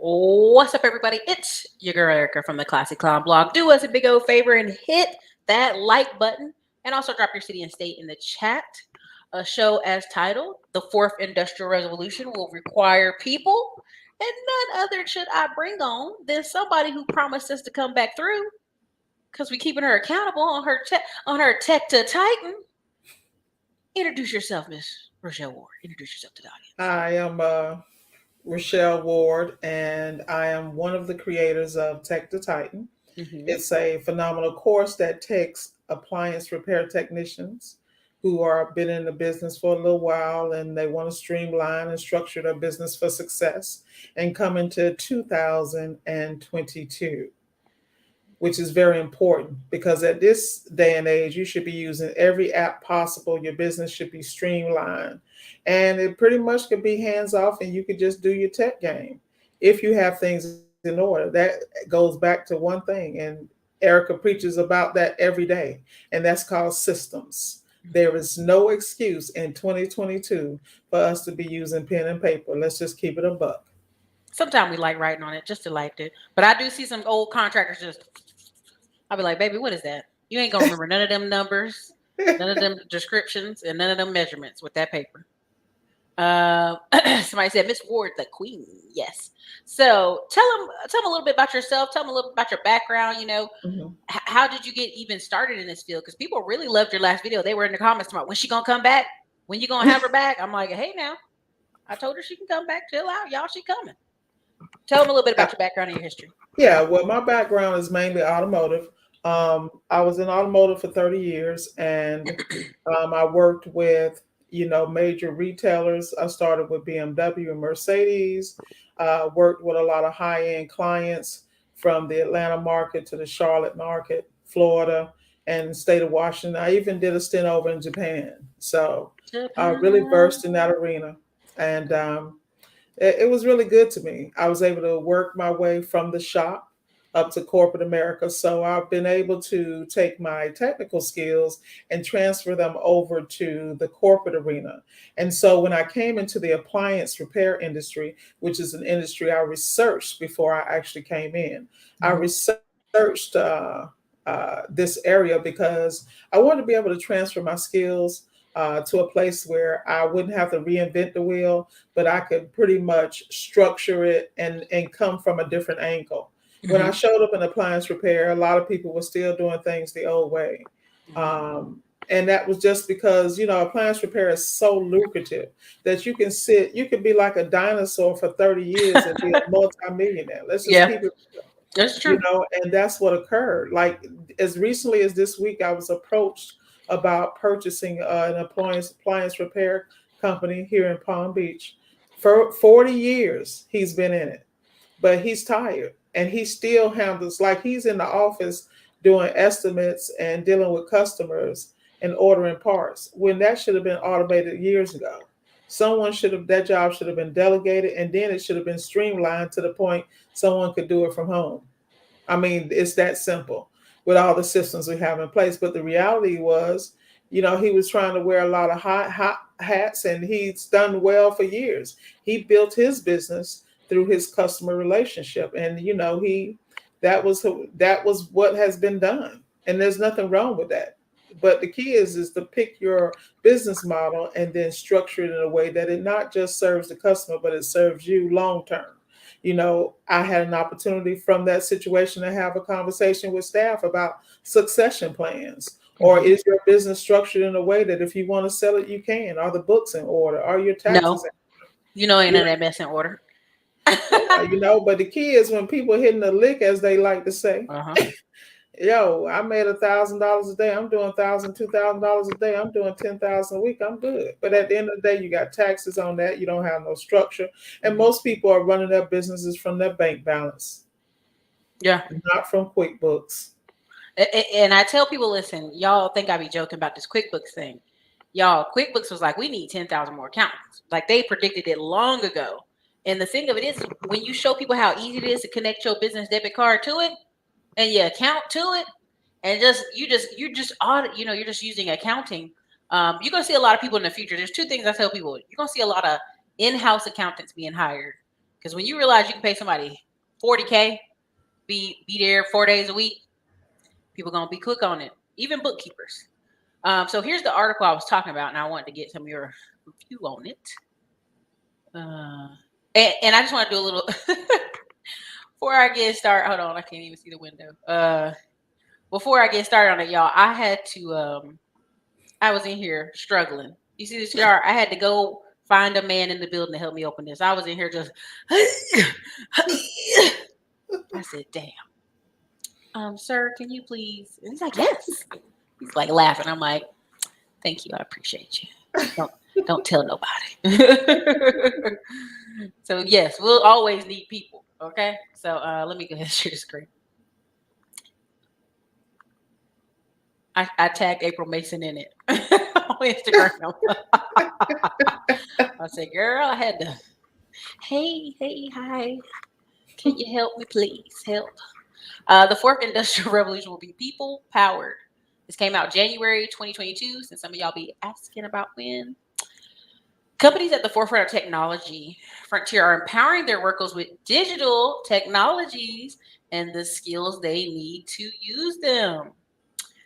What's up, everybody? It's your girl Erica from the Classic Clown blog. Do us a big old favor and hit that like button and also drop your city and state in the chat. A show as titled The Fourth Industrial Revolution Will Require People. And none other should I bring on than somebody who promised us to come back through because we're keeping her accountable on her tech to Titan. Introduce yourself, Miss Rochelle Ward. Introduce yourself to the audience. I am Rochelle Ward, and I am one of the creators of Tech to Titan. It's a phenomenal course that takes appliance repair technicians who are been in the business for a little while and they want to streamline and structure their business for success and come into 2022, which is very important because at this day and age, you should be using every app possible. Your business should be streamlined. And it pretty much could be hands off and you could just do your tech game if you have things in order. That goes back to one thing. And Ericka preaches about that every day. And that's called systems. There is no excuse in 2022 for us to be using pen and paper. Let's just keep it a buck. Sometimes we like writing on it just to like it. But I do see some old contractors just, I'll be like, baby, what is that? You ain't going to remember none of them numbers, none of them descriptions, and none of them measurements with that paper. Somebody said, Miss Ward, the queen. Yes. So tell them a little bit about yourself. Tell them a little bit about your background. How did you get even started in this field? Because people really loved your last video. They were in the comments about, when's she going to come back? When you going to have her back? I'm like, hey, now, I told her she can come back. Chill out. Y'all, she coming. Tell them a little bit about your background and your history. Yeah, well, my background is mainly automotive. I was in automotive for 30 years, and I worked with, major retailers. I started with BMW and Mercedes, worked with a lot of high-end clients from the Atlanta market to the Charlotte market, Florida, and the state of Washington. I even did a stint over in Japan. So I really versed in that arena. And it was really good to me. I was able to work my way from the shop up to corporate America. So I've been able to take my technical skills and transfer them over to the corporate arena. And so when I came into the appliance repair industry, which is an industry I researched before I actually came in, I researched this area because I wanted to be able to transfer my skills to a place where I wouldn't have to reinvent the wheel, but I could pretty much structure it and come from a different angle. When I showed up in appliance repair, a lot of people were still doing things the old way. And that was just because, appliance repair is so lucrative that you can be like a dinosaur for 30 years and be a multimillionaire. Let's just keep it. That's true. And that's what occurred. Like as recently as this week, I was approached about purchasing an appliance repair company here in Palm Beach. For 40 years, he's been in it, but he's tired and he still handles, like he's in the office doing estimates and dealing with customers and ordering parts when that should have been automated years ago. That job should have been delegated, and then it should have been streamlined to the point someone could do it from home. I mean, it's that simple with all the systems we have in place. But the reality was, he was trying to wear a lot of hot hats, and he's done well for years. He built his business through his customer relationship, and that was what has been done, and there's nothing wrong with that. But the key is to pick your business model and then structure it in a way that it not just serves the customer, but it serves you long term. I had an opportunity from that situation to have a conversation with staff about succession plans. Or is your business structured in a way that if you want to sell it, you can? Are the books in order? Are your taxes in order? Ain't none of that mess in order. But the key is when people hitting the lick, as they like to say, yo, I made $1,000 a day. I'm doing $1,000, $2,000 a day. I'm doing 10,000 a week. I'm good. But at the end of the day, you got taxes on that. You don't have no structure. And most people are running their businesses from their bank balance. Yeah. Not from QuickBooks. And I tell people, listen, y'all think I be joking about this QuickBooks thing. Y'all, QuickBooks was like, we need 10,000 more accountants. Like they predicted it long ago. And the thing of it is, when you show people how easy it is to connect your business debit card to it, and you account to it, and you're just using accounting. You're gonna see a lot of people in the future. There's two things I tell people. You're gonna see a lot of in-house accountants being hired Because when you realize you can pay somebody 40K, be there 4 days a week, people gonna be quick on it. Even bookkeepers. So here's the article I was talking about, and I wanted to get some of your review on it. And I just want to do a little before I get started. Hold on, I can't even see the window. Before I get started on it, y'all, I had to. I was in here struggling. You see this jar? I had to go find a man in the building to help me open this. I was in here just. I said, "Damn, sir, can you please?" And he's like, "Yes." He's like laughing. I'm like, "Thank you, I appreciate you. Don't tell nobody." So yes, we'll always need people. Okay, so let me go ahead and share the screen. I tagged April Mason in it on Instagram. I said, "Girl, I had to. Hey, hi. Can you help me, please? Help." The fourth industrial revolution will be people powered. This came out January 2022. Since some of y'all be asking about when. Companies at the forefront of technology frontier are empowering their workers with digital technologies and the skills they need to use them.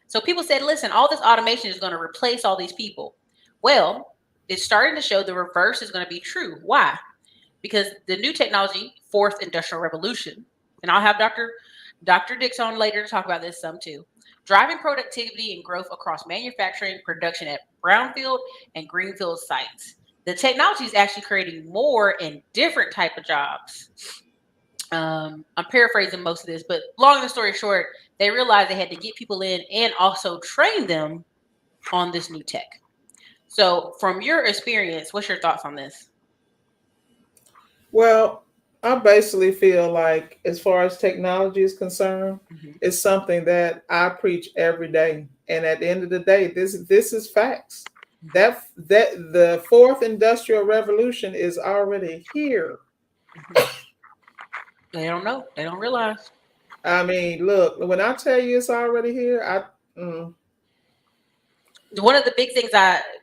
So people said, listen, all this automation is going to replace all these people. Well, it's starting to show the reverse is going to be true. Why? Because the new technology, fourth industrial revolution, and I'll have Dr. Dix on later to talk about this some too, driving productivity and growth across manufacturing, production at brownfield and greenfield sites. The technology is actually creating more and different type of jobs. I'm paraphrasing most of this, but long story short, they realized they had to get people in and also train them on this new tech. So from your experience, what's your thoughts on this? Well, I basically feel like, as far as technology is concerned, it's something that I preach every day. And at the end of the day, this is facts. That the fourth industrial revolution is already here. They don't know. They don't realize. I mean, look, when I tell you it's already here, One of the big things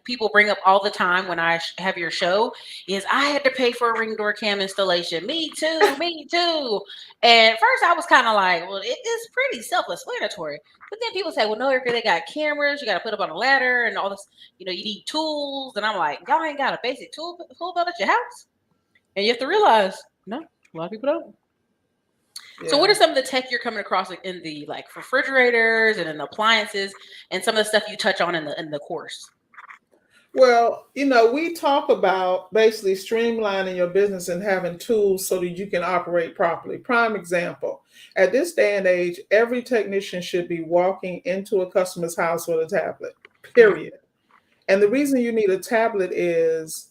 people bring up all the time when I have your show is I had to pay for a ring door cam installation. Me too, me too. And first I was kind of like, well, it is pretty self-explanatory. But then people say, well, no, Ericka, they got cameras. You got to put up on a ladder and all this. You need tools. And I'm like, y'all ain't got a basic tool belt at your house. And you have to realize, no, a lot of people don't. So what are some of the tech you're coming across in the refrigerators and in the appliances and some of the stuff you touch on in the course? Well, we talk about basically streamlining your business and having tools so that you can operate properly. Prime example, at this day and age, every technician should be walking into a customer's house with a tablet, period. And the reason you need a tablet is,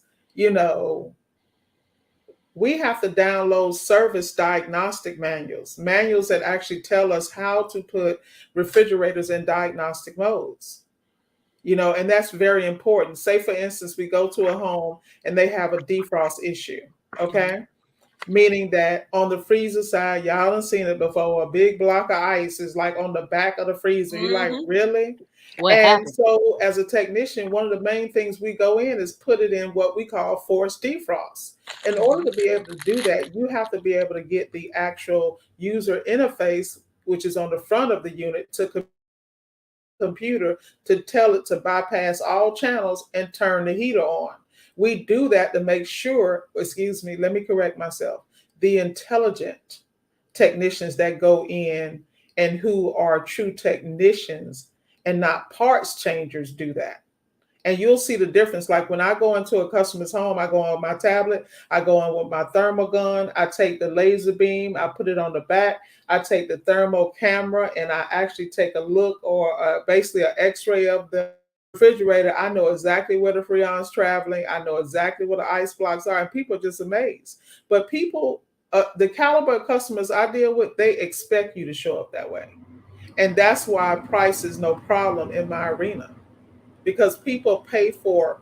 we have to download service diagnostic manuals that actually tell us how to put refrigerators in diagnostic modes. And that's very important. Say, for instance, we go to a home and they have a defrost issue, okay? Meaning that on the freezer side, y'all done seen it before, a big block of ice is like on the back of the freezer. You're like, really? What happened? So as a technician, one of the main things we go in is put it in what we call forced defrost. In order to be able to do that, you have to be able to get the actual user interface, which is on the front of the unit, to computer to tell it to bypass all channels and turn the heater on. We do that to make sure, let me correct myself, the intelligent technicians that go in and who are true technicians and not parts changers do that. And you'll see the difference. Like when I go into a customer's home, I go on my tablet, I go on with my thermal gun, I take the laser beam, I put it on the back, I take the thermal camera, and I actually take a look or basically an x-ray of the refrigerator. I know exactly where the freon's traveling. I know exactly where the ice blocks are, and people are just amazed. But people, the caliber of customers I deal with, they expect you to show up that way. And that's why price is no problem in my arena. Because people pay for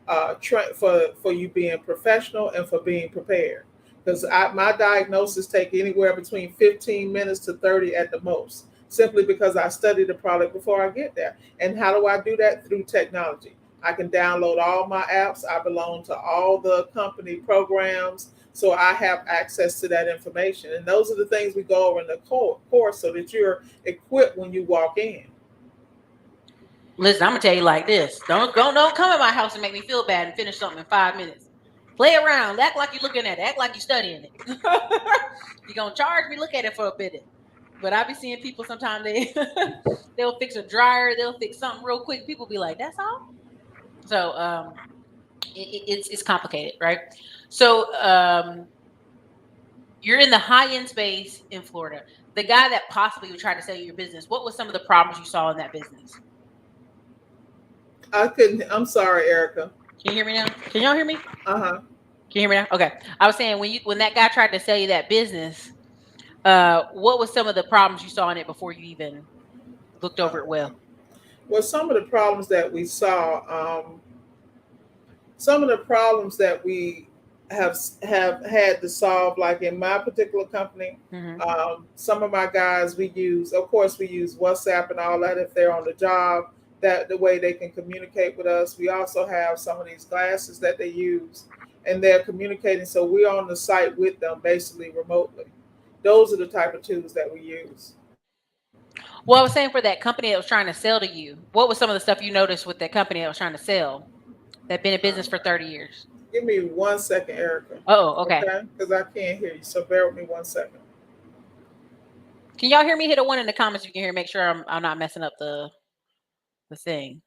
you being professional and for being prepared. Because my diagnosis take anywhere between 15 minutes to 30 at the most, simply because I study the product before I get there. And how do I do that? Through technology. I can download all my apps. I belong to all the company programs. So I have access to that information. And those are the things we go over in the course so that you're equipped when you walk in. Listen, I'm gonna tell you like this: don't come in my house and make me feel bad and finish something in 5 minutes. Play around, act like you're looking at it, act like you're studying it. You're gonna charge me, look at it for a minute. But I be seeing people sometimes they'll fix a dryer, they'll fix something real quick. People be like, "That's all." So it's complicated, right? So you're in the high end space in Florida. The guy that possibly would try to sell you your business, what was some of the problems you saw in that business? I couldn't. I'm sorry, Ericka. Can you hear me now? Can y'all hear me? Uh-huh. Can you hear me now? Okay. I was saying when that guy tried to sell you that business, what was some of the problems you saw in it before you even looked over it well? Well, some of the problems that we saw, some of the problems that we have had to solve, like in my particular company, some of my guys we use WhatsApp and all that if they're on the job, that the way they can communicate with us. We also have some of these glasses that they use and they're communicating, so we're on the site with them basically remotely. Those are the type of tools that we use. Well, I was saying for that company that was trying to sell to you, what was some of the stuff you noticed with that company that was trying to sell that been in business for 30 years? Give me 1 second, Ericka. Oh, okay. Because I can't hear you. So bear with me 1 second. Can y'all hear me? Hit a 1 in the comments. You can hear. Make sure I'm not messing up the thing.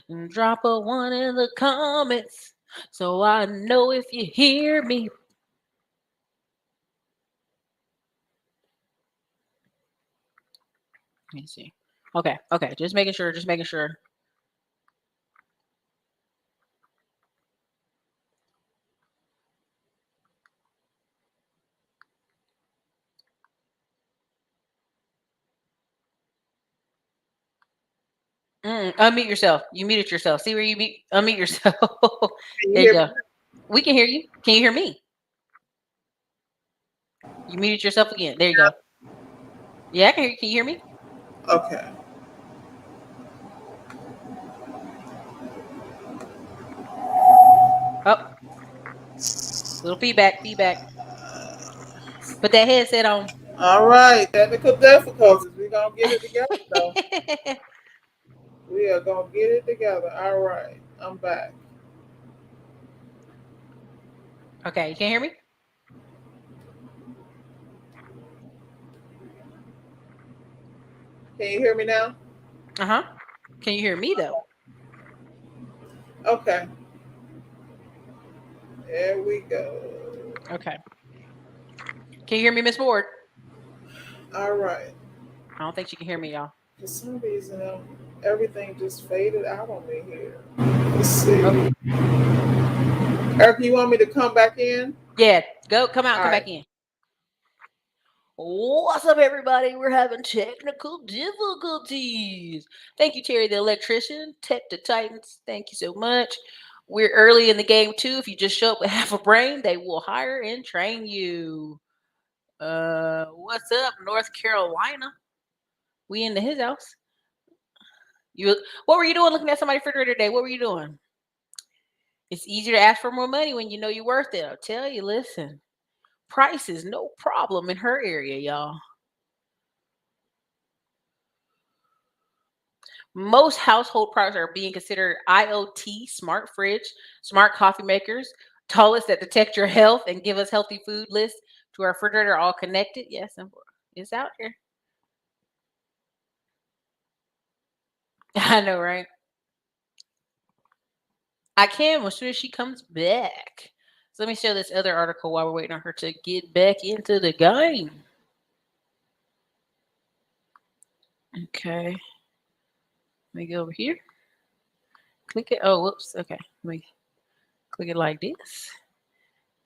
And drop a 1 in the comments so I know if you hear me. Let me see. Okay. Just making sure. Unmute yourself. You muted yourself. See where you unmute yourself. There you go. We can hear you. Can you hear me? You muted yourself again. There you go. Yeah, I can hear you. Can you hear me? Okay. Oh. Little feedback. Put that headset on. All right. Technical difficulties. We're going to get it together, though. We are going to get it together. All right. I'm back. Okay. You can hear me? Can you hear me now? Can you hear me, though? Okay. There we go. Okay. Can you hear me, Miss Ward? All right. I don't think she can hear me, y'all. For some reason, everything just faded out on me here. Let's see. Okay. Ericka, you want me to come back in? Yeah, come out and come back in. What's up, everybody? We're having technical difficulties. Thank you, Terry, the electrician, Tech to Titans. Thank you so much. We're early in the game, too. If you just show up with half a brain, they will hire and train you. What's up, North Carolina? We into his house. What were you doing looking at somebody's refrigerator today? What were you doing? It's easier to ask for more money when you know you're worth it. I'll tell you, listen. Price is no problem in her area, y'all. Most household products are being considered IoT, smart fridge, smart coffee makers, toilets that detect your health and give us healthy food lists to our refrigerator, all connected. Yes, it's out here. I know, right? I can as soon as she comes back. So let me show this other article while we're waiting on her to get back into the game. Okay. Let me go over here. Click it. Oh, whoops. Okay. Let me click it like this.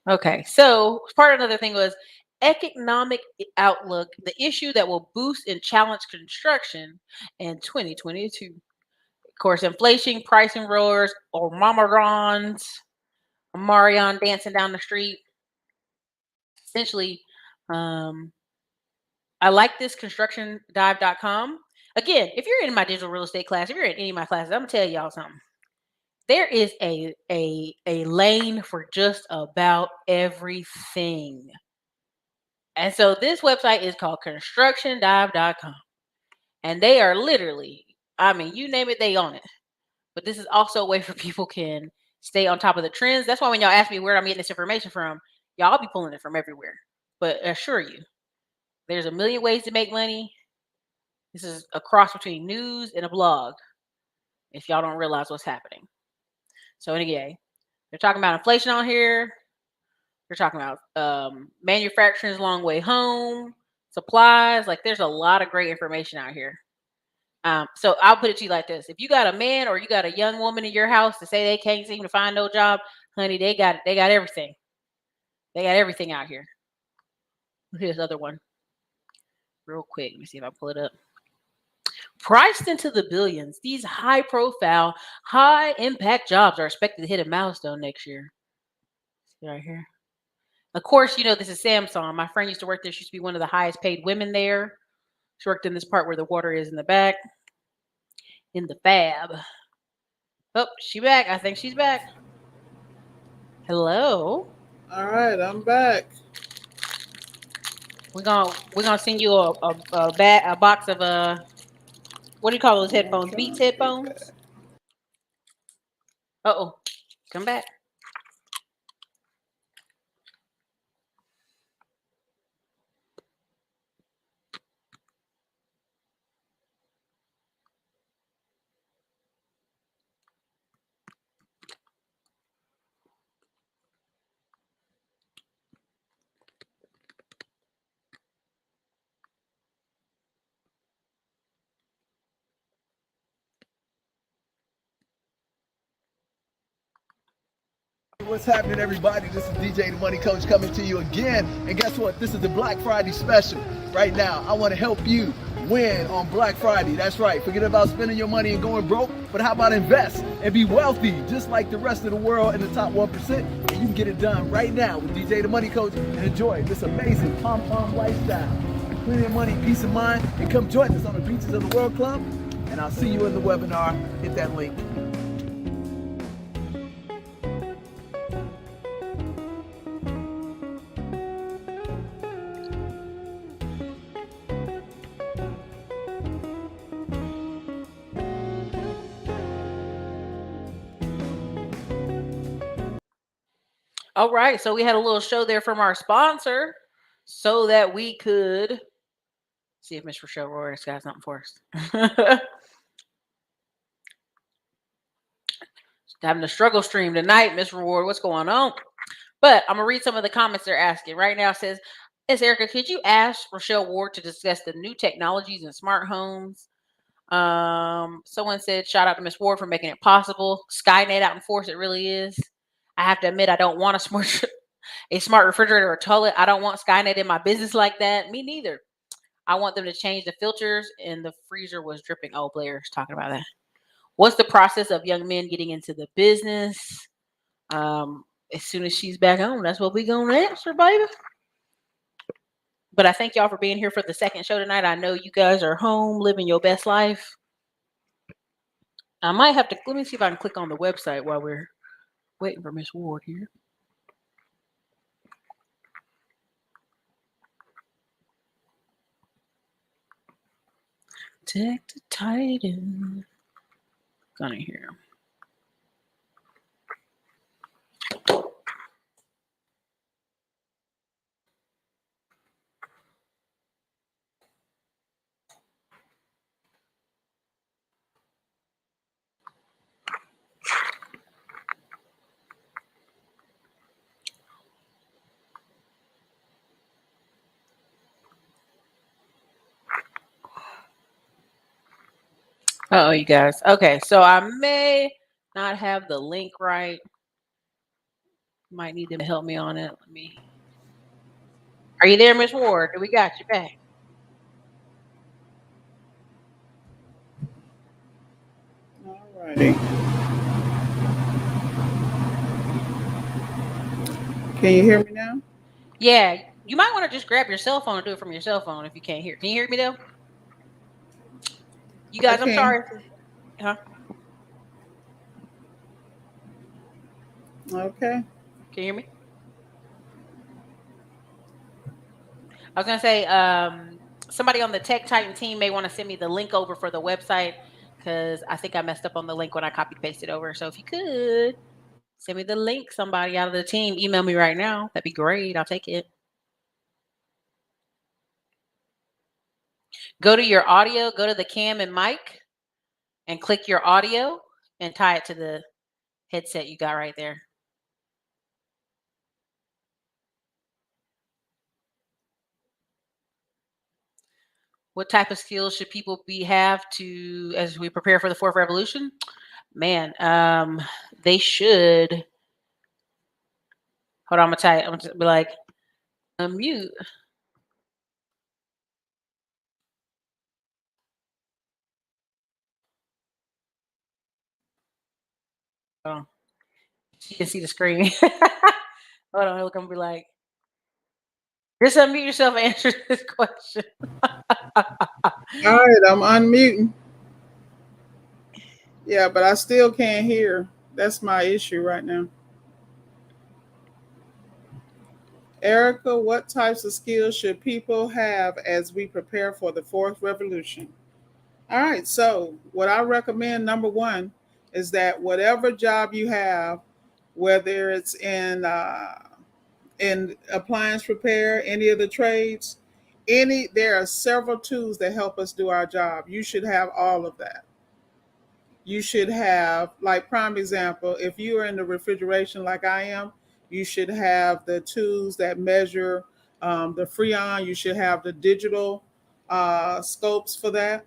Okay. So part of another thing was economic outlook, the issue that will boost and challenge construction in 2022. Of course, inflation, pricing roars, or Marion dancing down the street. Essentially, I like this constructiondive.com. Again, if you're in my digital real estate class, if you're in any of my classes, I'm gonna tell y'all something. there is a lane for just about everything. And so this website is called constructiondive.com. And they are literally, I mean, you name it, they own it. But this is also a way for people can stay on top of the trends. That's why when y'all ask me where I'm getting this information from, y'all be pulling it from everywhere. But assure you, there's a million ways to make money. This is a cross between news and a blog, if y'all don't realize what's happening. So anyway, they're talking about inflation on here. They're talking about manufacturing's long way home, supplies. Like there's a lot of great information out here. So I'll put it to you like this: if you got a man or you got a young woman in your house to say they can't seem to find no job, honey, they got everything. They got everything out here. Look at this other one, real quick. Let me see if I pull it up. Priced into the billions, these high-profile, high-impact jobs are expected to hit a milestone next year. See right here. Of course, you know this is Samsung. My friend used to work there. She used to be one of the highest-paid women there. She worked in this part where the water is in the back, in the fab. Oh, she back. I think she's back. Hello. All right, I'm back. We're gonna send you a box of what do you call those headphones? Beats headphones. Uh-oh. Come back. What's happening, everybody? This is DJ the Money Coach coming to you again. And guess what? This is the Black Friday special. Right now, I want to help you win on Black Friday. That's right. Forget about spending your money and going broke, but how about invest and be wealthy just like the rest of the world in the top 1%? And you can get it done right now with DJ the Money Coach and enjoy this amazing pom-pom lifestyle. Plenty of money, peace of mind, and come join us on the Beaches of the World Club. And I'll see you in the webinar. Hit that link. All right, so we had a little show there from our sponsor so that we could see if Miss Rochelle Ward has got something for us. Having a struggle stream tonight, Miss Reward. What's going on? But I'm gonna read some of the comments they're asking right now. It says, "Miss Ericka, could you ask Rochelle Ward to discuss the new technologies in smart homes?" Someone said, "Shout out to Miss Ward for making it possible. Skynet out in force, it really is. I have to admit, I don't want a smart refrigerator or toilet. I don't want Skynet in my business like that. Me neither. I want them to change the filters, and the freezer was dripping." Oh, Blair's talking about that. What's the process of young men getting into the business? As soon as she's back home, that's what we're gonna answer, baby. But I thank y'all for being here for the second show tonight. I know you guys are home living your best life. I might have to, let me see if I can click on the website while we're waiting for Miss Ward here. Tech the Titan. Gonna hear. Oh, you guys. Okay, so I may not have the link right. Might need them to help me on it. Let me. Are you there, Miss Ward? We got you back. All righty. Can you hear me now? Yeah, you might want to just grab your cell phone and do it from your cell phone if you can't hear. Can you hear me though? You guys, I'm sorry. Huh? Okay. Can you hear me? I was gonna say, somebody on the Tech Titan team may want to send me the link over for the website because I think I messed up on the link when I copied pasted over. So if you could send me the link, somebody out of the team, email me right now. That'd be great. I'll take it. Go to your audio, go to the cam and mic, and click your audio and tie it to the headset you got right there. What type of skills should people have to as we prepare for the fourth revolution? Man, they should. Hold on, I'm gonna tell you. I'm gonna be like, unmute. Oh, you can see the screen. Hold on, look, I'm gonna be like, just unmute yourself and answer this question. All right, I'm unmuting. Yeah, but I still can't hear. That's my issue right now. Ericka, what types of skills should people have as we prepare for the fourth revolution? All right, so what I recommend, number one, is that whatever job you have, whether it's in appliance repair, any of the trades, there are several tools that help us do our job. You should have all of that. You should have, like, prime example, if you are in the refrigeration like I am, you should have the tools that measure the freon. You should have the digital scopes for that,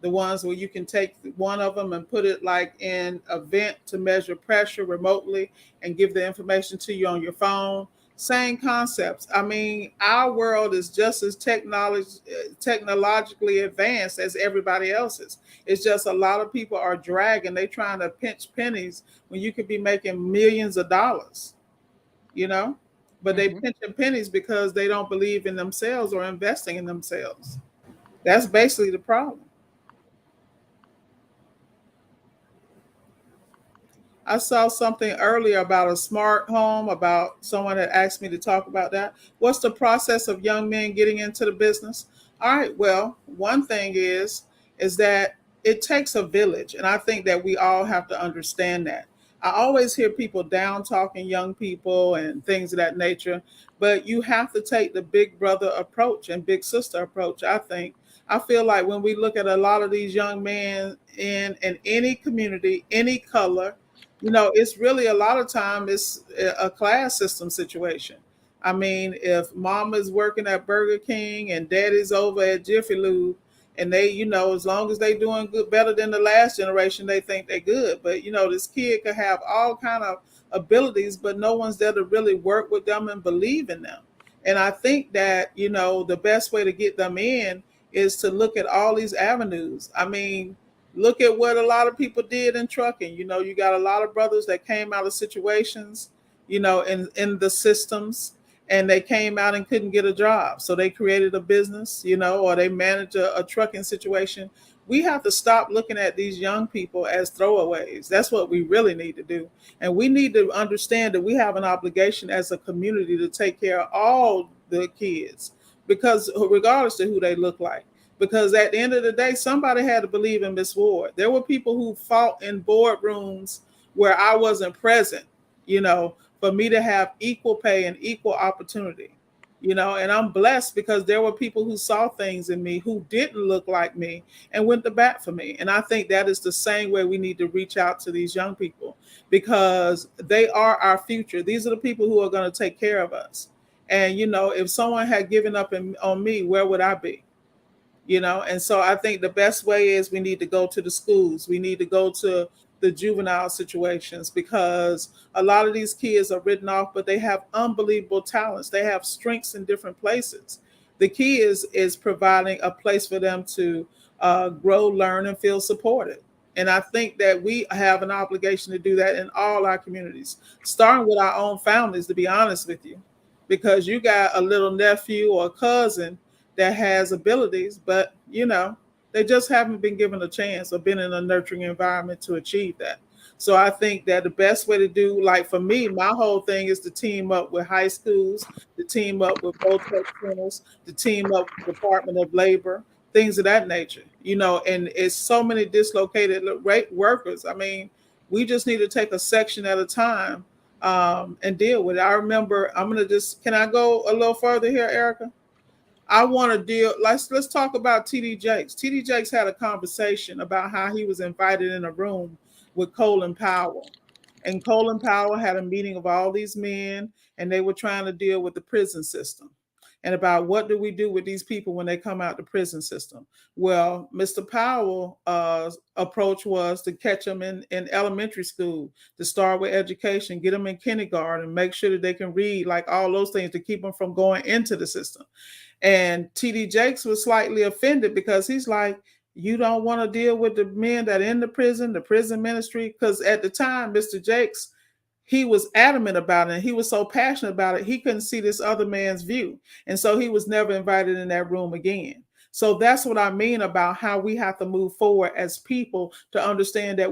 the ones where you can take one of them and put it like in a vent to measure pressure remotely and give the information to you on your phone. Same concepts. I mean, our world is just as technologically advanced as everybody else's. It's just a lot of people are dragging. They trying to pinch pennies when you could be making millions of dollars, you know? But they pinching pennies because they don't believe in themselves or investing in themselves. That's basically the problem. I saw something earlier about a smart home, about someone that asked me to talk about that. What's the process of young men getting into the business? All right, well, one thing is that it takes a village, and I think that we all have to understand that. I always hear people down talking young people and things of that nature, but you have to take the big brother approach and big sister approach, I think. I feel like when we look at a lot of these young men in any community, any color, it's really a lot of time it's a class system situation. I mean, if mama is working at Burger King and daddy's over at Jiffy Lube, and they, as long as they doing good, better than the last generation, they think they're good. But this kid could have all kind of abilities, but no one's there to really work with them and believe in them. And I think that the best way to get them in is to look at all these avenues. I mean, look at what a lot of people did in trucking. You got a lot of brothers that came out of situations, in the systems, and they came out and couldn't get a job. So they created a business, or they managed a trucking situation. We have to stop looking at these young people as throwaways. That's what we really need to do. And we need to understand that we have an obligation as a community to take care of all the kids, because regardless of who they look like, because at the end of the day, somebody had to believe in Miss Ward. There were people who fought in boardrooms where I wasn't present, for me to have equal pay and equal opportunity, and I'm blessed because there were people who saw things in me who didn't look like me and went to bat for me. And I think that is the same way we need to reach out to these young people, because they are our future. These are the people who are going to take care of us. And, if someone had given up on me, where would I be? And so I think the best way is we need to go to the schools. We need to go to the juvenile situations, because a lot of these kids are written off, but they have unbelievable talents. They have strengths in different places. The key is providing a place for them to grow, learn, and feel supported. And I think that we have an obligation to do that in all our communities, starting with our own families, to be honest with you, because you got a little nephew or cousin that has abilities, but they just haven't been given a chance or been in a nurturing environment to achieve that. So I think that the best way to do, like for me, my whole thing is to team up with high schools, to team up with Tech centers, to team up with Department of Labor, things of that nature. And it's so many dislocated workers. I mean, we just need to take a section at a time and deal with it. I remember, can I go a little further here, Ericka? I want to deal. Let's talk about TD Jakes. TD Jakes had a conversation about how he was invited in a room with Colin Powell, and Colin Powell had a meeting of all these men, and they were trying to deal with the prison system and about what do we do with these people when they come out the prison system. Well, Mr. Powell approach was to catch them in elementary school, to start with education, get them in kindergarten, make sure that they can read, like all those things to keep them from going into the system. And TD Jakes was slightly offended because he's like, you don't want to deal with the men that are in the prison ministry. Because at the time, Mr. Jakes, he was adamant about it. And he was so passionate about it, he couldn't see this other man's view. And so he was never invited in that room again. So that's what I mean about how we have to move forward as people to understand that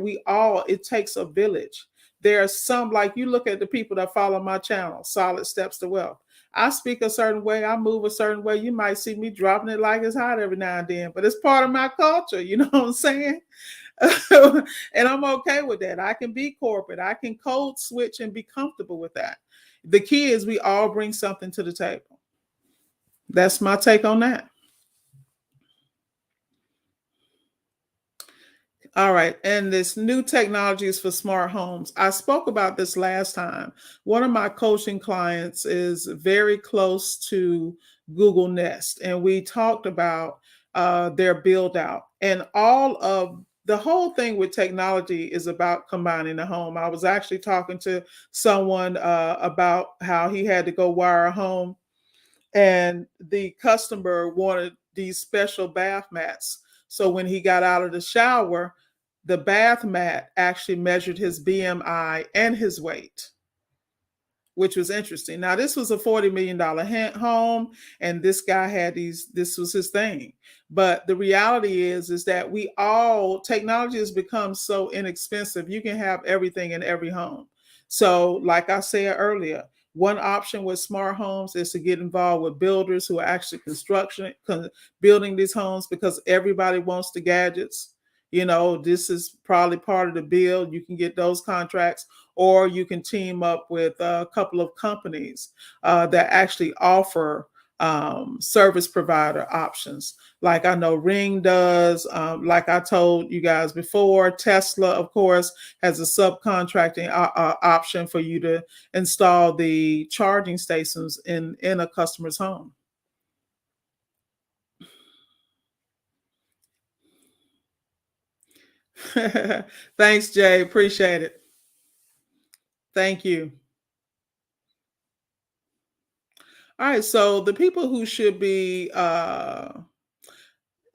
it takes a village. There are some, like you look at the people that follow my channel, Solid Steps to Wealth. I speak a certain way, I move a certain way. You might see me dropping it like it's hot every now and then, but it's part of my culture. You know what I'm saying? And I'm okay with that. I can be corporate. I can code switch and be comfortable with that. The key is we all bring something to the table. That's my take on that. All right. And this new technologies for smart homes. I spoke about this last time. One of my coaching clients is very close to Google Nest, and we talked about their build out, and all of the whole thing with technology is about combining the home. I was actually talking to someone about how he had to go wire a home, and the customer wanted these special bath mats. So when he got out of the shower, the bath mat actually measured his BMI and his weight, which was interesting. Now, this was a $40 million home, and this guy had this was his thing. But the reality is that technology has become so inexpensive. You can have everything in every home. So like I said earlier, one option with smart homes is to get involved with builders who are actually building these homes, because everybody wants the gadgets. This is probably part of the build. You can get those contracts, or you can team up with a couple of companies that actually offer service provider options. Like I know Ring does. Like I told you guys before, Tesla, of course, has a subcontracting option for you to install the charging stations in a customer's home. Thanks, Jay. Appreciate it. Thank you. All right. So the people who should be, and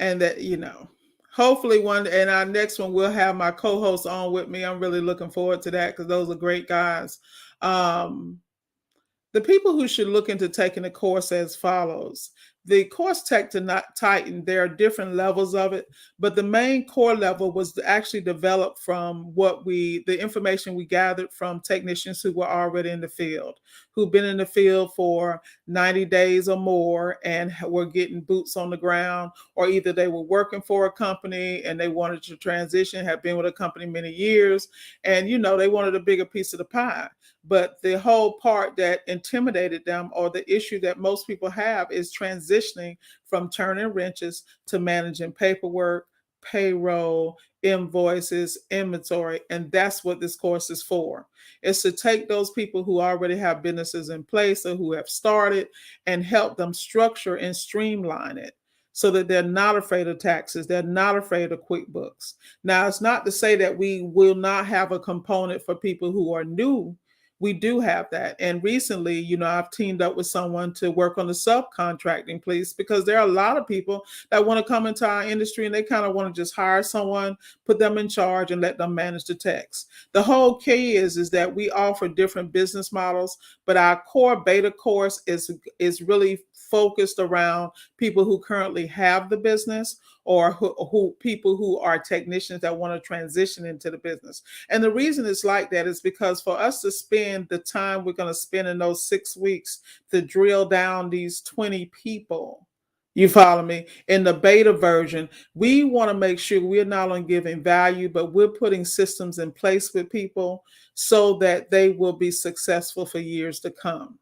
that, hopefully and our next one, we'll have my co-host on with me. I'm really looking forward to that, because those are great guys. The people who should look into taking the course as follows. The course Tech to Titan, there are different levels of it, but the main core level was actually developed from the information we gathered from technicians who were already in the field, who've been in the field for 90 days or more and were getting boots on the ground, or either they were working for a company and they wanted to transition, have been with a company many years, and they wanted a bigger piece of the pie. But the whole part that intimidated them, or the issue that most people have, is transitioning from turning wrenches to managing paperwork, payroll, invoices, inventory. And that's what this course is for. It's to take those people who already have businesses in place or who have started and help them structure and streamline it, so that they're not afraid of taxes. They're not afraid of QuickBooks. Now, it's not to say that we will not have a component for people who are new. We do have that. And recently, I've teamed up with someone to work on the subcontracting piece, because there are a lot of people that want to come into our industry and they kind of want to just hire someone, put them in charge, and let them manage the techs. The whole key is that we offer different business models, but our core beta course is really focused around people who currently have the business, or who people who are technicians that want to transition into the business. And the reason it's like that is because for us to spend the time we're going to spend in those 6 weeks to drill down these 20 people, you follow me, in the beta version, we want to make sure we're not only giving value, but we're putting systems in place with people so that they will be successful for years to come.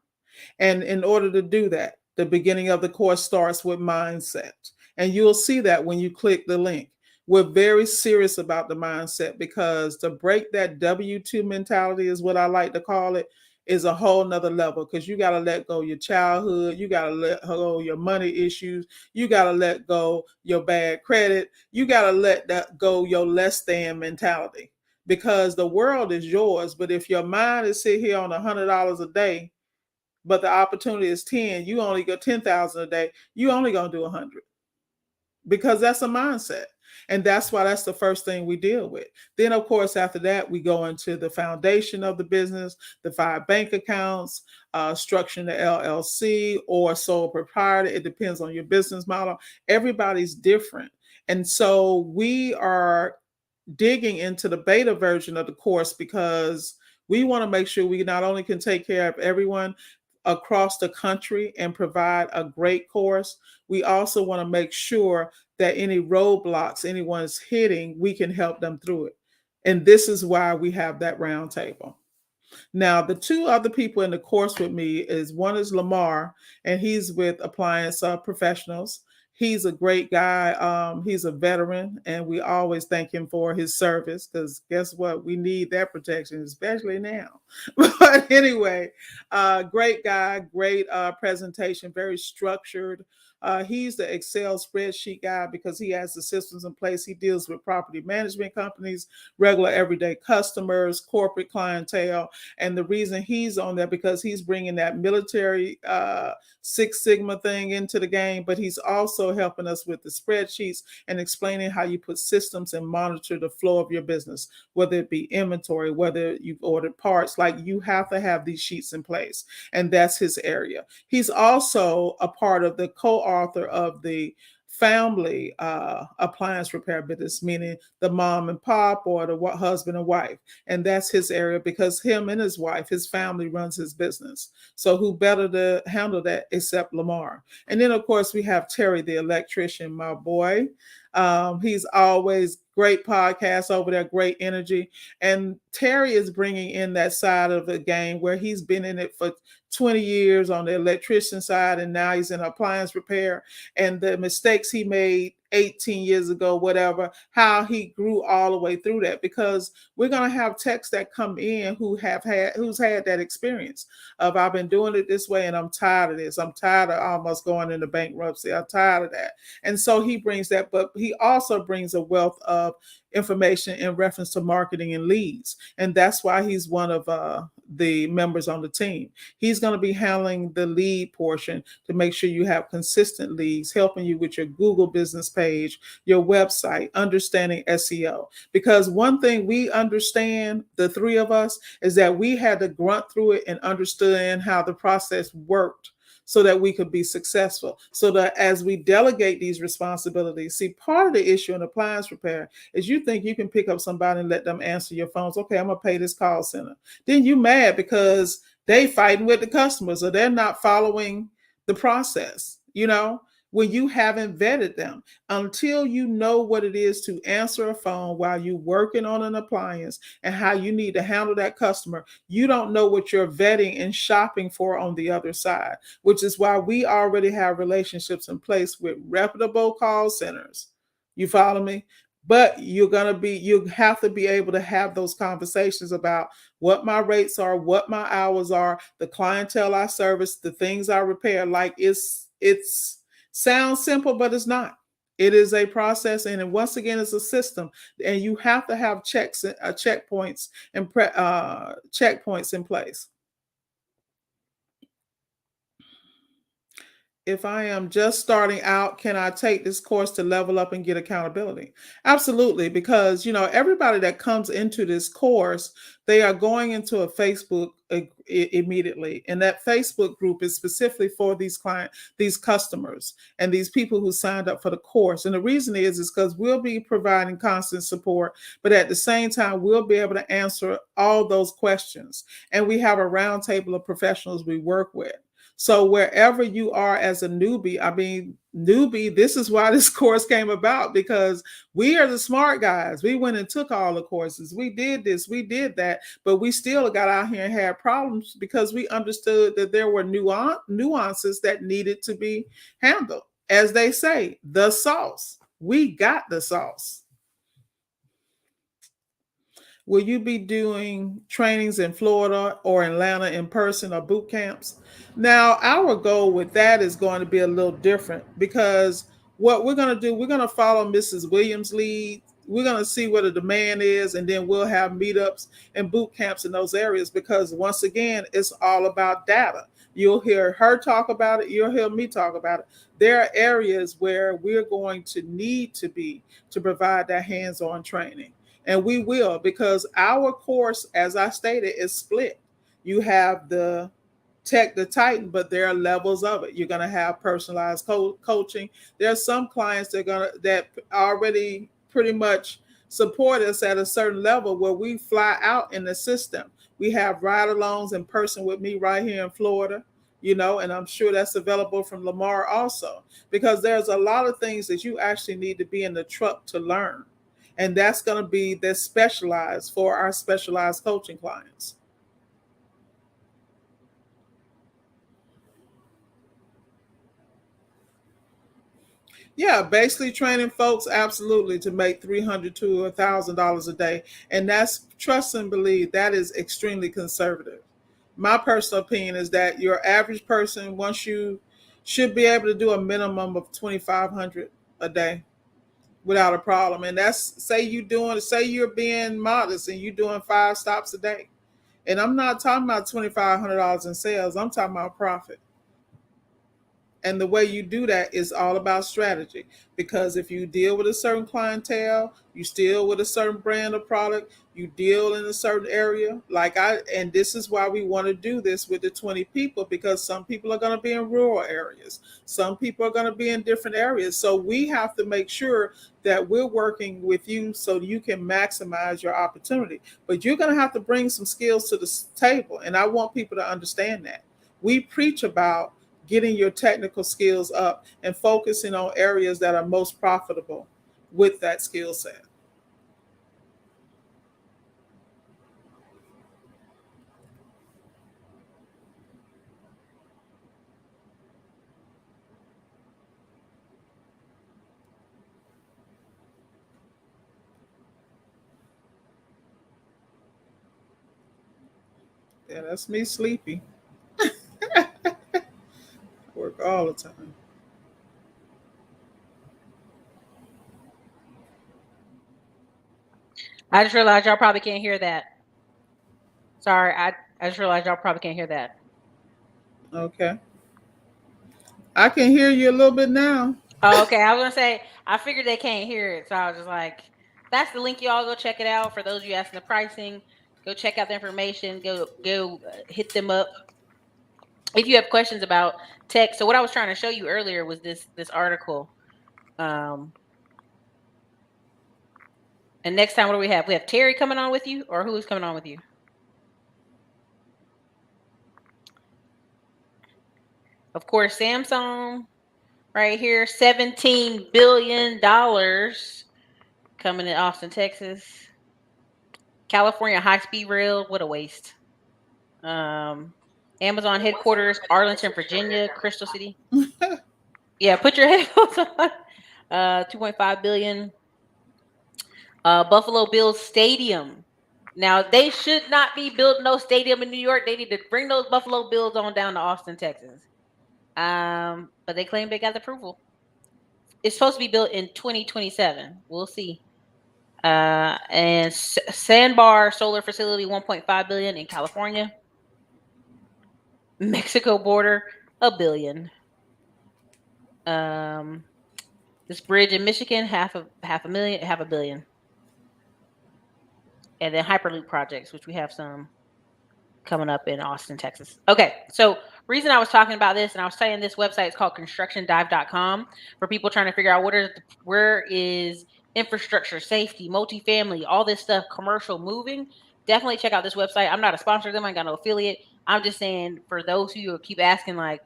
And in order to do that, the beginning of the course starts with mindset. And you'll see that when you click the link. We're very serious about the mindset, because to break that W-2 mentality, is what I like to call it, is a whole nother level, because you got to let go your childhood. You got to let go your money issues. You got to let go your bad credit. You got to let that go your less than mentality, because the world is yours. But if your mind is sit here on $100 a day, but the opportunity is 10, you only go 10,000 a day, you only gonna do 100, because that's a mindset. And that's why that's the first thing we deal with. Then, of course, after that, we go into the foundation of the business, the 5 bank accounts, structuring the LLC or sole proprietor. It depends on your business model. Everybody's different. And so we are digging into the beta version of the course, because we want to make sure we not only can take care of everyone across the country and provide a great course, we also want to make sure that any roadblocks anyone's hitting, we can help them through it. And this is why we have that round table. Now, the 2 other people in the course with me is, one is Lamar, and he's with Appliance Professionals. He's a great guy. He's a veteran, and we always thank him for his service, because guess what? We need that protection, especially now. But anyway, great guy, great presentation, very structured. He's the Excel spreadsheet guy, because he has the systems in place. He deals with property management companies, regular everyday customers, corporate clientele. And the reason he's on there, because he's bringing that military Six Sigma thing into the game, but he's also helping us with the spreadsheets and explaining how you put systems and monitor the flow of your business, whether it be inventory, whether you've ordered parts. Like, you have to have these sheets in place, and that's his area. He's also a part of the co-author of the family appliance repair business, meaning the mom and pop or the husband and wife. And that's his area, because him and his wife, his family runs his business. So who better to handle that except Lamar? And then, of course, we have Terry, the electrician, my boy. He's always great podcast over there, great energy. And Terry is bringing in that side of the game where he's been in it for 20 years on the electrician side, and now he's in appliance repair, and the mistakes he made 18 years ago, whatever, how he grew all the way through that, because we're going to have techs that come in who's had that experience of, I've been doing it this way and I'm tired of this. I'm tired of almost going into bankruptcy. I'm tired of that. And so he brings that, but he also brings a wealth of information in reference to marketing and leads. And that's why he's one of the members on the team. He's going to be handling the lead portion to make sure you have consistent leads, helping you with your Google business page, your website, understanding SEO. Because one thing we understand, the 3 of us, is that we had to grunt through it and understand how the process worked, so that we could be successful. So that as we delegate these responsibilities, see, part of the issue in appliance repair is you think you can pick up somebody and let them answer your phones. Okay, I'm gonna pay this call center. Then you mad because they fighting with the customers, or they're not following the process, when you haven't vetted them. Until you know what it is to answer a phone while you're working on an appliance and how you need to handle that customer, you don't know what you're vetting and shopping for on the other side, which is why we already have relationships in place with reputable call centers. You follow me? But you have to be able to have those conversations about what my rates are, what my hours are, the clientele I service, the things I repair. Like, it's sounds simple, but it's not. It is a process, and once again, it's a system, and you have to have checkpoints and checkpoints in place. if I am just starting out, can I take this course to level up and get accountability? Absolutely, because everybody that comes into this course, they are going into a Facebook immediately, and that Facebook group is specifically for these customers, and these people who signed up for the course. And the reason is because we'll be providing constant support, but at the same time, we'll be able to answer all those questions. And we have a roundtable of professionals we work with. So wherever you are as a newbie, this is why this course came about, because we are the smart guys. We went and took all the courses. We did this, we did that, but we still got out here and had problems because we understood that there were nuances that needed to be handled. As they say, the sauce. We got the sauce. Will you be doing trainings in Florida or Atlanta in person or boot camps? Now, our goal with that is going to be a little different, because what we're going to do, we're going to follow Mrs. Williams' lead. We're going to see what the demand is, and then we'll have meetups and boot camps in those areas, because once again, it's all about data. You'll hear her talk about it. You'll hear me talk about it. There are areas where we're going to need to be to provide that hands-on training. And we will, because our course, as I stated, is split. You have the Titan, but there are levels of it. You're going to have personalized coaching. There are some clients that already pretty much support us at a certain level where we fly out in the system. We have ride-alongs in person with me right here in Florida, and I'm sure that's available from Lamar also, because there's a lot of things that you actually need to be in the truck to learn. And that's going to be specialized for our specialized coaching clients. Yeah, basically training folks absolutely to make $300 to $1,000 a day. And that's, trust and believe, that is extremely conservative. My personal opinion is that your average person, once you should be able to do a minimum of $2,500 a day without a problem. And that's, say you're being modest and you're doing 5 stops a day. And I'm not talking about $2,500 in sales. I'm talking about profit. And the way you do that is all about strategy, because if you deal with a certain clientele, you deal with a certain brand of product, you deal in a certain area, and this is why we want to do this with the 20 people, because some people are going to be in rural areas. Some people are going to be in different areas. So we have to make sure that we're working with you so you can maximize your opportunity. But you're going to have to bring some skills to the table. And I want people to understand that. We preach about getting your technical skills up and focusing on areas that are most profitable with that skill set. Yeah, that's me sleepy. Work all the time. I just realized y'all probably can't hear that. Sorry, I just realized y'all probably can't hear that. Okay. I can hear you a little bit now. Oh, okay. I was going to say, I figured they can't hear it. So I was just like, that's the link. Y'all go check it out. For those of you asking the pricing, go check out the information. Go hit them up. If you have questions about tech. So what I was trying to show you earlier was this article. And next time, what do we have? We have Terry coming on with you, or who is coming on with you? Of course, Samsung right here, $17 billion coming in Austin, Texas. California high-speed rail, what a waste. Amazon headquarters, Arlington, Virginia, Crystal City. Yeah, put your headphones on. $2.5 billion. Buffalo Bills Stadium. Now, they should not be building no stadium in New York. They need to bring those Buffalo Bills on down to Austin, Texas. But they claim they got the approval. It's supposed to be built in 2027. We'll see. And Sandbar Solar Facility, $1.5 billion in California. Mexico border, $1 billion. This bridge in Michigan, half a billion. And then Hyperloop projects, which we have some coming up in Austin, Texas. Okay, so reason I was talking about this, and I was saying this website is called constructiondive.com for people trying to figure out where is infrastructure, safety, multifamily, all this stuff, commercial moving. Definitely check out this website. I'm not a sponsor of them. I got no affiliate. I'm just saying for those who keep asking, like,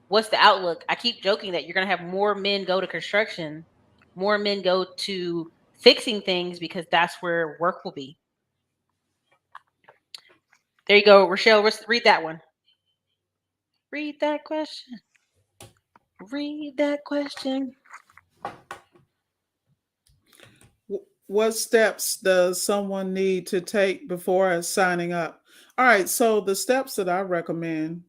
what's the outlook? I keep joking that you're going to have more men go to construction, more men go to fixing things because that's where work will be. There you go, Rochelle. Read that one. Read that question. Read that question. What steps does someone need to take before signing up? All right, so the steps that I recommend.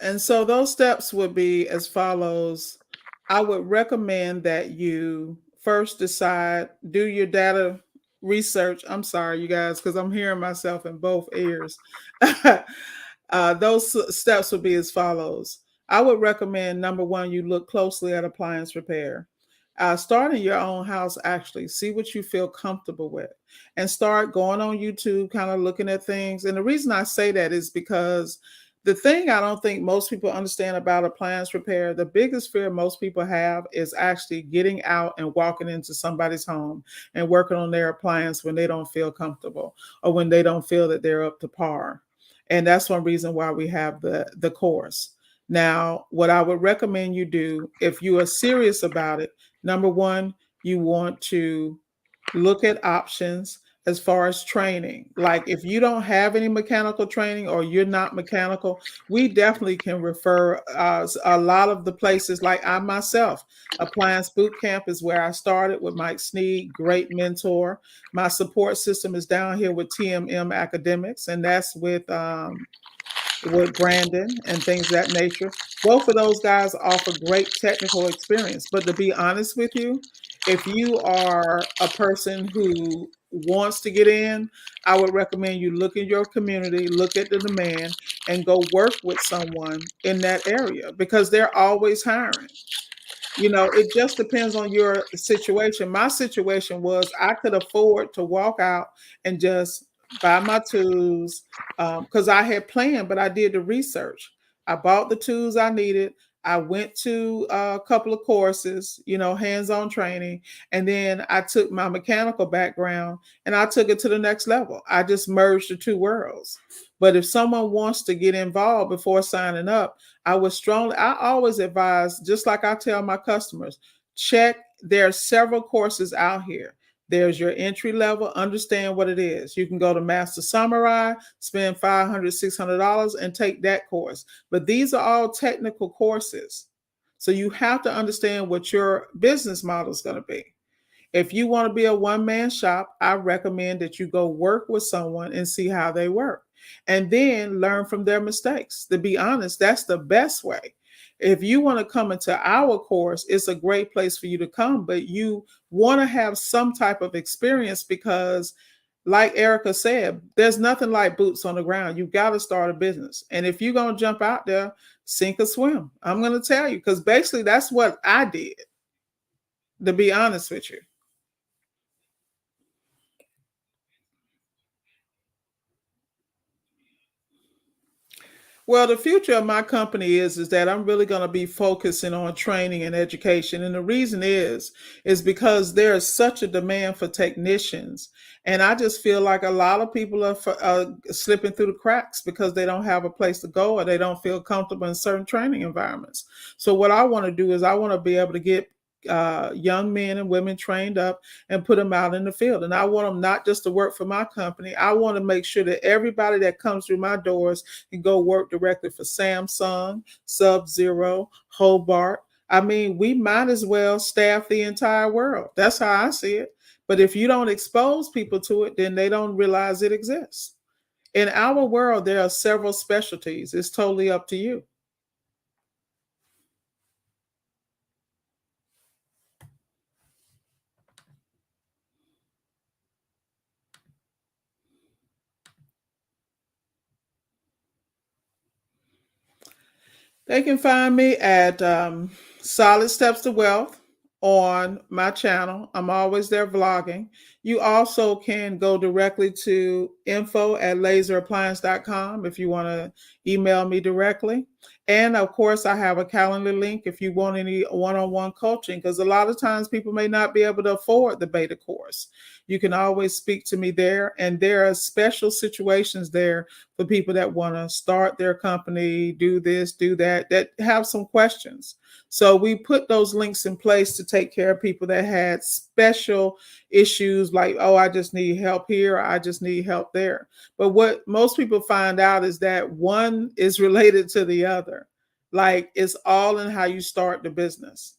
And so those steps would be as follows. I would recommend that you first do your data research. I'm sorry, you guys, because I'm hearing myself in both ears. Those steps would be as follows. I would recommend number one, you look closely at appliance repair. Start in your own house, actually. See what you feel comfortable with and start going on YouTube, kind of looking at things. And the reason I say that is because the thing I don't think most people understand about appliance repair, the biggest fear most people have is actually getting out and walking into somebody's home and working on their appliance when they don't feel comfortable or when they don't feel that they're up to par. And that's one reason why we have the course. Now, what I would recommend you do, if you are serious about it, number one, you want to look at options as far as training. Like if you don't have any mechanical training or you're not mechanical, we definitely can refer a lot of the places. Like I myself, Appliance Boot Camp is where I started with Mike Sneed, great mentor. My support system is down here with TMM Academics, and that's with Brandon and things of that nature. Both of those guys offer great technical experience. But to be honest with you, if you are a person who wants to get in, I would recommend you look in your community, look at the demand, and go work with someone in that area because they're always hiring. It just depends on your situation. My situation was I could afford to walk out and just buy my tools because I had planned, but I did the research. I bought the tools I needed. I went to a couple of courses, hands-on training, and then I took my mechanical background and I took it to the next level. I just merged the two worlds. But if someone wants to get involved before signing up, I always advise, just like I tell my customers, there are several courses out here. There's your entry level, understand what it is. You can go to Master Samurai, spend $500, $600 and take that course. But these are all technical courses. So you have to understand what your business model is going to be. If you want to be a one-man shop, I recommend that you go work with someone and see how they work. And then learn from their mistakes. To be honest, that's the best way. If you want to come into our course, it's a great place for you to come, but you want to have some type of experience because, like Ericka said, there's nothing like boots on the ground. You've got to start a business. And if you're going to jump out there, sink or swim. I'm going to tell you, because basically that's what I did, to be honest with you. Well, the future of my company is that I'm really going to be focusing on training and education. And the reason is because there is such a demand for technicians. And I just feel like a lot of people are slipping through the cracks because they don't have a place to go or they don't feel comfortable in certain training environments. So what I want to do is I want to be able to get young men and women trained up and put them out in the field. And I want them not just to work for my company. I want to make sure that everybody that comes through my doors can go work directly for Samsung, Sub-Zero, Hobart. I mean, we might as well staff the entire world. That's how I see it. But if you don't expose people to it, then they don't realize it exists. In our world, there are several specialties. It's totally up to you. They can find me at Solid Steps to Wealth on my channel. I'm always there vlogging. You also can go directly to info@laserappliance.com if you want to email me directly. And of course, I have a calendar link if you want any one-on-one coaching, because a lot of times people may not be able to afford the beta course. You can always speak to me there. And there are special situations there for people that want to start their company, do this, do that, that have some questions. So we put those links in place to take care of people that had special issues like, oh, I just need help here, or I just need help there. But what most people find out is that one is related to the other. Like, it's all in how you start the business.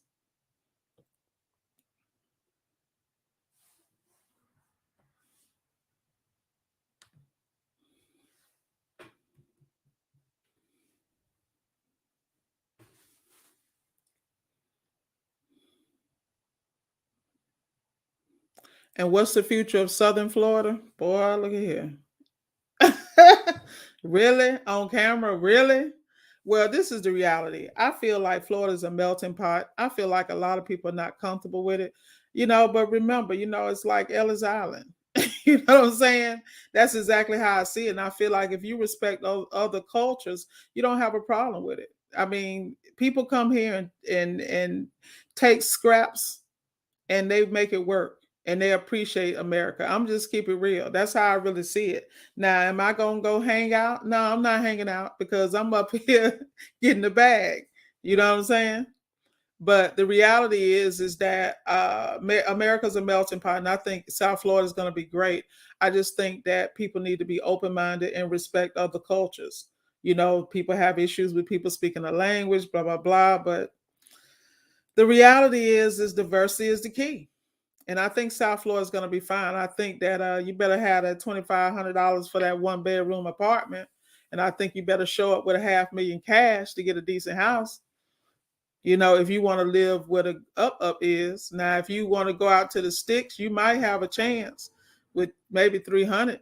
And what's the future of Southern Florida? Boy, look at here. Really? On camera? Really? Well, this is the reality. I feel like Florida is a melting pot. I feel like a lot of people are not comfortable with it, but remember, it's like Ellis Island. You know what I'm saying? That's exactly how I see it. And I feel like if you respect other cultures, you don't have a problem with it. I mean, people come here and take scraps and they make it work and they appreciate America. I'm just keep it real. That's how I really see it. Now, am I going to go hang out? No, I'm not hanging out because I'm up here getting the bag. You know what I'm saying? But the reality is that America's a melting pot, and I think South Florida is going to be great. I just think that people need to be open-minded and respect other cultures. People have issues with people speaking a language, blah, blah, blah. But the reality is diversity is the key. And I think South Florida is going to be fine. I think that you better have that $2,500 for that 1-bedroom apartment. And I think you better show up with $500,000 cash to get a decent house. If you want to live where the up is. Now, if you want to go out to the sticks, you might have a chance with maybe 300.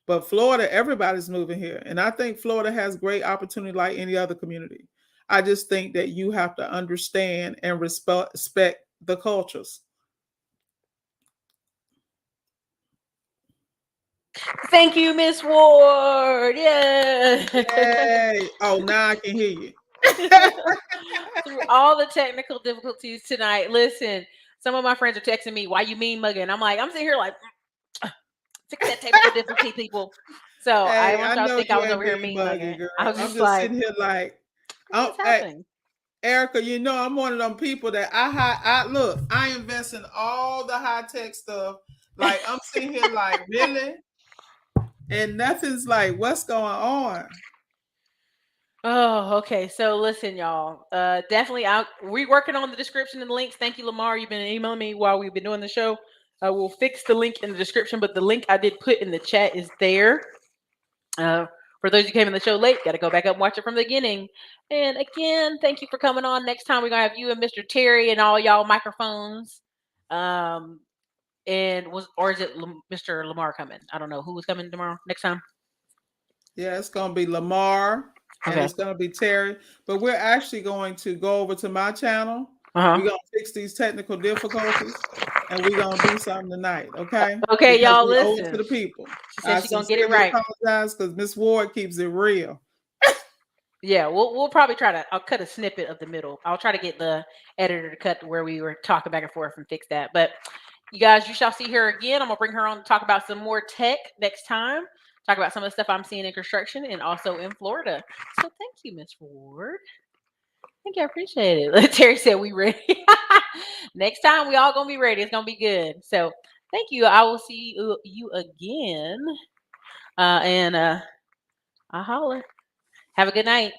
But Florida, everybody's moving here. And I think Florida has great opportunity like any other community. I just think that you have to understand and respect the cultures. Thank you, Miss Ward. Yeah. Yay. Oh, now I can hear you. Through all the technical difficulties tonight. Listen, some of my friends are texting me, why you mean mugging? I'm like, I'm sitting here like, fix that technical difficulty, people. So Hey, I want y'all to think I was over here mean mugging. girl. I was I'm just just sitting here like, what's happening? Ericka, I'm one of them people that I invest in all the high tech stuff. Like, I'm sitting here like, really? And nothing's like, what's going on? Oh, okay. So listen, y'all. Definitely we're working on the description and the links. Thank you, Lamar. You've been emailing me while we've been doing the show. We'll fix the link in the description, but the link I did put in the chat is there. For those who came in the show late, got to go back up and watch it from the beginning. And again, thank you for coming on. Next time we're gonna have you and Mr. Terry and all y'all microphones. Or is it Mr. Lamar coming? I don't know who is coming tomorrow. Next time. Yeah, it's gonna be Lamar. And it's going to be Terry. But we're actually going to go over to my channel. We're going to fix these technical difficulties. And we're going to do something tonight. Okay? Okay, because y'all listen. To the people. She said she's going to get it right. I apologize because Miss Ward keeps it real. Yeah, we'll probably I'll cut a snippet of the middle. I'll try to get the editor to cut where we were talking back and forth and fix that. But you guys, you shall see her again. I'm going to bring her on to talk about some more tech next time. Talk about some of the stuff I'm seeing in construction and also in Florida. So thank you, Miss Ward. Thank you. I appreciate it. Terry said we ready. Next time we all going to be ready. It's going to be good. So thank you. I will see you again. I'll holler. Have a good night.